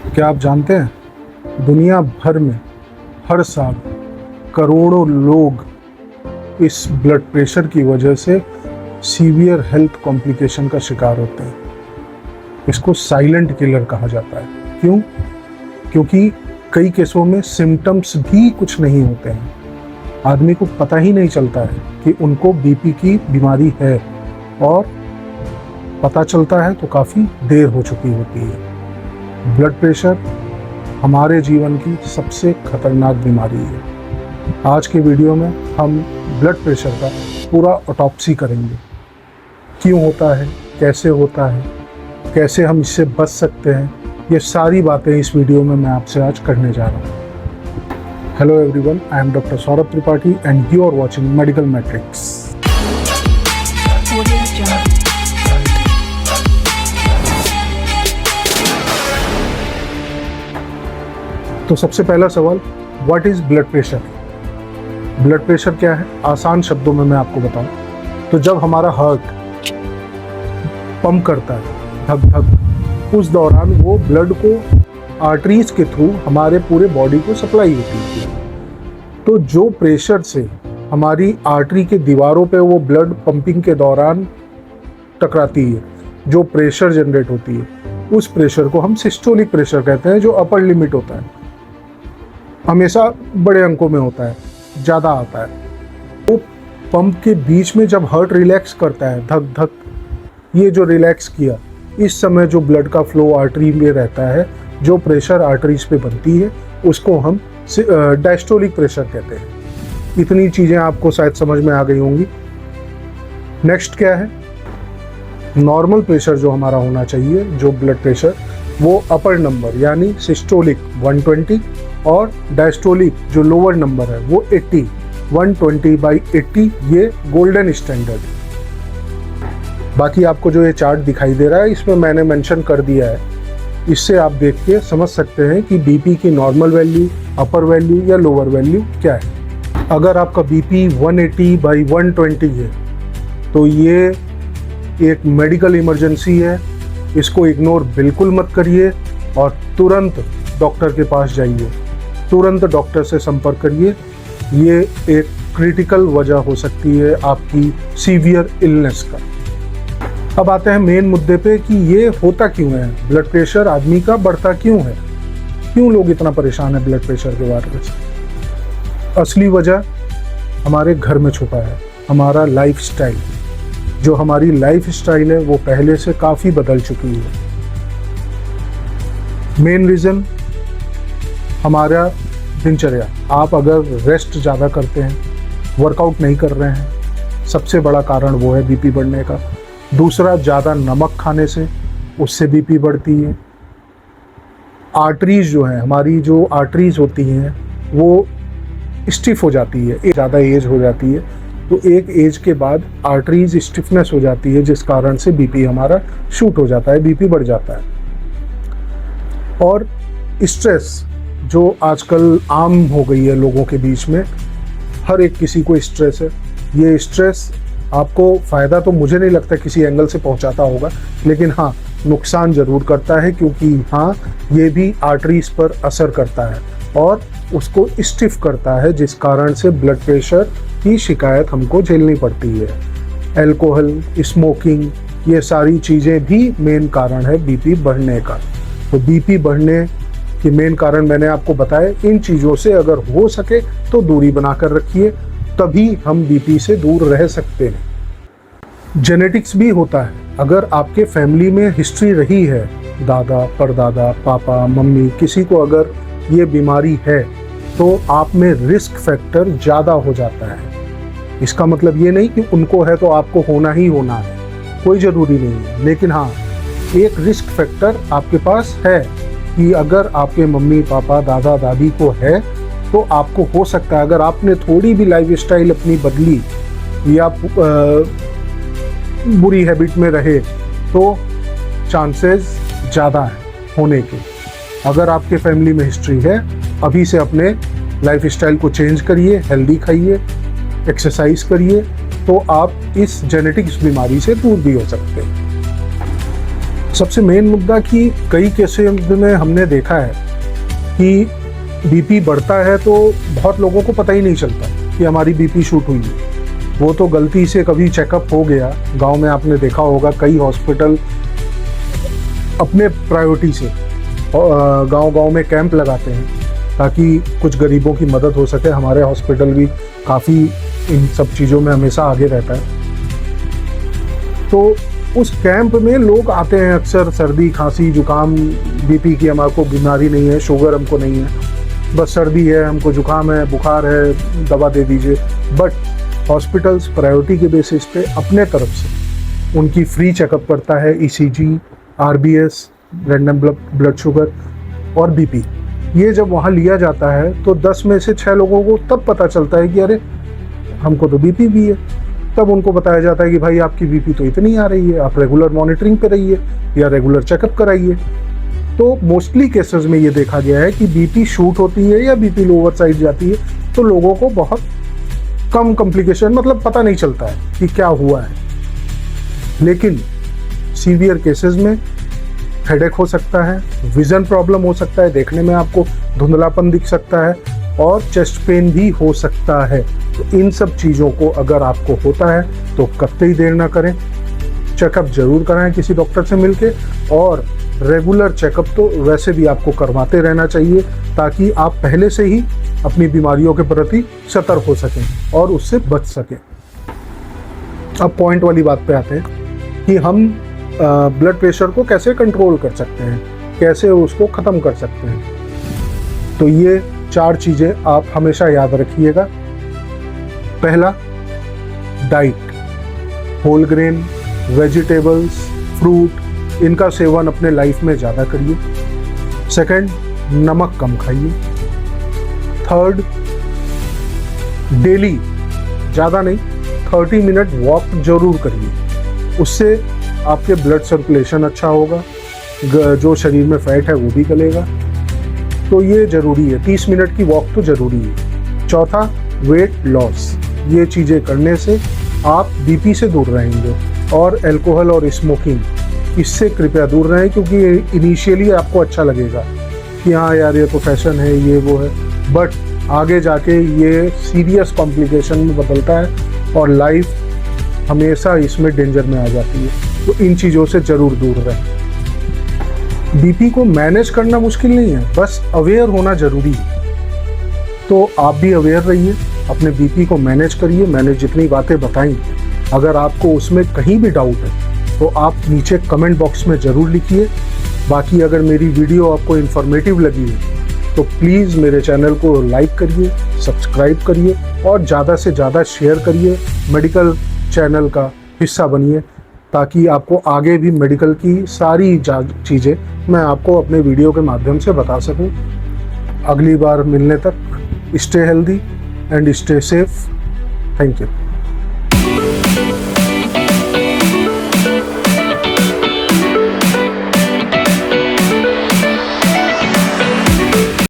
क्या आप जानते हैं दुनिया भर में हर साल करोड़ों लोग इस ब्लड प्रेशर की वजह से सीवियर हेल्थ कॉम्प्लिकेशन का शिकार होते हैं। इसको साइलेंट किलर कहा जाता है। क्यों? क्योंकि कई केसों में सिम्टम्स भी कुछ नहीं होते हैं, आदमी को पता ही नहीं चलता है कि उनको बीपी की बीमारी है, और पता चलता है तो काफ़ी देर हो चुकी होती है। ब्लड प्रेशर हमारे जीवन की सबसे खतरनाक बीमारी है। आज के वीडियो में हम ब्लड प्रेशर का पूरा ऑटोप्सी करेंगे। क्यों होता है, कैसे होता है, कैसे हम इससे बच सकते हैं, ये सारी बातें इस वीडियो में मैं आपसे आज करने जा रहा हूँ। Hello everyone, I am doctor Saurabh Tripathi and you are watching medical matrix. तो सबसे पहला सवाल, what is blood pressure? Blood pressure क्या है? आसान शब्दों में मैं आपको बताऊं तो जब हमारा हार्ट पंप करता है धक धक, उस दौरान वो ब्लड को आर्टरीज के थ्रू हमारे पूरे बॉडी को सप्लाई होती है। तो जो प्रेशर से हमारी आर्टरी के दीवारों पे वो ब्लड पंपिंग के दौरान टकराती है, जो प्रेशर जनरेट होती है, उस प्रेशर को हम सिस्टोलिक प्रेशर कहते हैं, जो अपर लिमिट होता है, हमेशा बड़े अंकों में होता है, ज़्यादा आता है। वो पंप के बीच में जब हार्ट रिलैक्स करता है धक धक, ये जो रिलैक्स किया, इस समय जो ब्लड का फ्लो आर्टरी में रहता है, जो प्रेशर आर्टरीज पे बनती है, उसको हम डायस्टोलिक प्रेशर कहते हैं। इतनी चीज़ें आपको शायद समझ में आ गई होंगी। नेक्स्ट क्या है? नॉर्मल प्रेशर जो हमारा होना चाहिए, जो ब्लड प्रेशर, वो अपर नंबर यानी सिस्टोलिक 120 और डायस्टोलिक जो लोअर नंबर है वो 80। 120/80 ये गोल्डन स्टैंडर्ड। बाकी आपको जो ये चार्ट दिखाई दे रहा है, इसमें मैंने मेंशन कर दिया है। इससे आप देख के समझ सकते हैं कि बीपी की नॉर्मल वैल्यू, अपर वैल्यू या लोअर वैल्यू क्या है। अगर आपका बीपी 180/120 है तो ये एक मेडिकल इमरजेंसी है। इसको इग्नोर बिल्कुल मत करिए और तुरंत डॉक्टर के पास जाइए, तुरंत डॉक्टर से संपर्क करिए। ये एक क्रिटिकल वजह हो सकती है आपकी सीवियर इलनेस का। अब आते हैं मेन मुद्दे पे कि ये होता क्यों है, ब्लड प्रेशर आदमी का बढ़ता क्यों है, क्यों लोग इतना परेशान है ब्लड प्रेशर के बारे में। असली वजह हमारे घर में छुपा है, हमारा लाइफस्टाइल। जो हमारी लाइफस्टाइल है वो पहले से काफ़ी बदल चुकी है। मेन रीज़न हमारा दिनचर्या। आप अगर रेस्ट ज़्यादा करते हैं, वर्कआउट नहीं कर रहे हैं, सबसे बड़ा कारण वो है बीपी बढ़ने का। दूसरा, ज़्यादा नमक खाने से, उससे बीपी बढ़ती है। आर्टरीज जो है, हमारी जो आर्टरीज होती हैं वो स्टिफ हो जाती है, ज़्यादा एज हो जाती है, तो एक एज के बाद आर्टरीज स्टिफनेस हो जाती है, जिस कारण से बीपी हमारा शूट हो जाता है, बीपी बढ़ जाता है। और स्ट्रेस जो आजकल आम हो गई है लोगों के बीच में, हर एक किसी को स्ट्रेस है। ये स्ट्रेस आपको फ़ायदा तो मुझे नहीं लगता किसी एंगल से पहुंचाता होगा, लेकिन हाँ, नुकसान ज़रूर करता है, क्योंकि हाँ, ये भी आर्टरीज पर असर करता है और उसको स्टिफ करता है, जिस कारण से ब्लड प्रेशर की शिकायत हमको झेलनी पड़ती है। अल्कोहल, स्मोकिंग, ये सारी चीज़ें भी मेन कारण है बीपी बढ़ने का। तो बीपी बढ़ने के मेन कारण मैंने आपको बताए। इन चीज़ों से अगर हो सके तो दूरी बनाकर रखिए, तभी हम बीपी से दूर रह सकते हैं। जेनेटिक्स भी होता है। अगर आपके फैमिली में हिस्ट्री रही है, दादा, परदादा, पापा, मम्मी, किसी को अगर ये बीमारी है, तो आप में रिस्क फैक्टर ज़्यादा हो जाता है। इसका मतलब ये नहीं कि उनको है तो आपको होना ही होना है, कोई ज़रूरी नहीं है, लेकिन हाँ, एक रिस्क फैक्टर आपके पास है कि अगर आपके मम्मी पापा दादा दादी को है तो आपको हो सकता है। अगर आपने थोड़ी भी लाइफस्टाइल अपनी बदली या बुरी हैबिट में रहे तो चांसेस ज़्यादा है होने के। अगर आपके फैमिली में हिस्ट्री है, अभी से अपने लाइफस्टाइल को चेंज करिए, हेल्दी खाइए, एक्सरसाइज करिए, तो आप इस जेनेटिक्स बीमारी से दूर भी हो सकते हैं। सबसे मेन मुद्दा कि कई केसेस में हमने देखा है कि बीपी बढ़ता है तो बहुत लोगों को पता ही नहीं चलता कि हमारी बीपी शूट हुई है। वो तो गलती से कभी चेकअप हो गया। गांव में आपने देखा होगा कई हॉस्पिटल अपने प्रायोरिटी से गांव-गांव में कैंप लगाते हैं ताकि कुछ गरीबों की मदद हो सके। हमारे हॉस्पिटल भी काफ़ी इन सब चीज़ों में हमेशा आगे रहता है। तो उस कैंप में लोग आते हैं अक्सर, सर्दी खांसी जुकाम, बीपी की हमारे बीमारी नहीं है, शुगर हमको नहीं है, बस सर्दी है, हमको जुकाम है, बुखार है, दवा दे दीजिए। बट हॉस्पिटल्स प्रायोरिटी के बेसिस पे अपने तरफ से उनकी फ्री चेकअप करता है। ECG, RBS, random blood sugar और बीपी। ये जब वहाँ लिया जाता है तो 10 में से 6 लोगों को तब पता चलता है कि अरे हमको तो बीपी भी है। तब उनको बताया जाता है कि भाई आपकी बीपी तो इतनी आ रही है, आप रेगुलर मॉनिटरिंग पे रहिए या रेगुलर चेकअप कराइए। तो मोस्टली केसेस में ये देखा गया है कि बीपी शूट होती है या बीपी लोअर साइड जाती है तो लोगों को बहुत कम कॉम्प्लिकेशन, मतलब पता नहीं चलता है कि क्या हुआ है। लेकिन सीवियर केसेस में हेडेक हो सकता है, विजन प्रॉब्लम हो सकता है, देखने में आपको धुंधलापन दिख सकता है और चेस्ट पेन भी हो सकता है। तो इन सब चीज़ों को अगर आपको होता है तो कतई देर ना करें, चेकअप जरूर कराएं किसी डॉक्टर से मिलके। और रेगुलर चेकअप तो वैसे भी आपको करवाते रहना चाहिए ताकि आप पहले से ही अपनी बीमारियों के प्रति सतर्क हो सकें और उससे बच सकें। अब पॉइंट वाली बात पे आते हैं कि हम ब्लड प्रेशर को कैसे कंट्रोल कर सकते हैं, कैसे उसको ख़त्म कर सकते हैं। तो ये 4 चीज़ें आप हमेशा याद रखिएगा। पहला, diet, whole grain, vegetables, fruit, इनका सेवन अपने लाइफ में ज़्यादा करिए। सेकंड, नमक कम खाइए। थर्ड, डेली ज़्यादा नहीं 30 मिनट वॉक जरूर करिए, उससे आपके ब्लड सर्कुलेशन अच्छा होगा, जो शरीर में फैट है वो भी गलेगा। तो ये ज़रूरी है, 30 मिनट की वॉक तो ज़रूरी है। चौथा, वेट लॉस। ये चीज़ें करने से आप बीपी से दूर रहेंगे। और अल्कोहल और स्मोकिंग, इससे कृपया दूर रहें, क्योंकि इनिशियली आपको अच्छा लगेगा कि हाँ यार ये तो फैशन है, ये वो है, बट आगे जाके ये सीरियस कॉम्प्लिकेशन में बदलता है और लाइफ हमेशा इसमें डेंजर में आ जाती है। तो इन चीज़ों से ज़रूर दूर रहें। बीपी को मैनेज करना मुश्किल नहीं है, बस अवेयर होना ज़रूरी है। तो आप भी अवेयर रहिए, अपने बीपी को मैनेज करिए। मैंने जितनी बातें बताई, अगर आपको उसमें कहीं भी डाउट है तो आप नीचे कमेंट बॉक्स में ज़रूर लिखिए। बाकी अगर मेरी वीडियो आपको इन्फॉर्मेटिव लगी है तो प्लीज़ मेरे चैनल को लाइक करिए, सब्सक्राइब करिए और ज़्यादा से ज़्यादा शेयर करिए। मेडिकल चैनल का हिस्सा बनिए ताकि आपको आगे भी मेडिकल की सारी चीज़ें मैं आपको अपने वीडियो के माध्यम से बता सकूं। अगली बार मिलने तक stay healthy and stay safe. Thank you.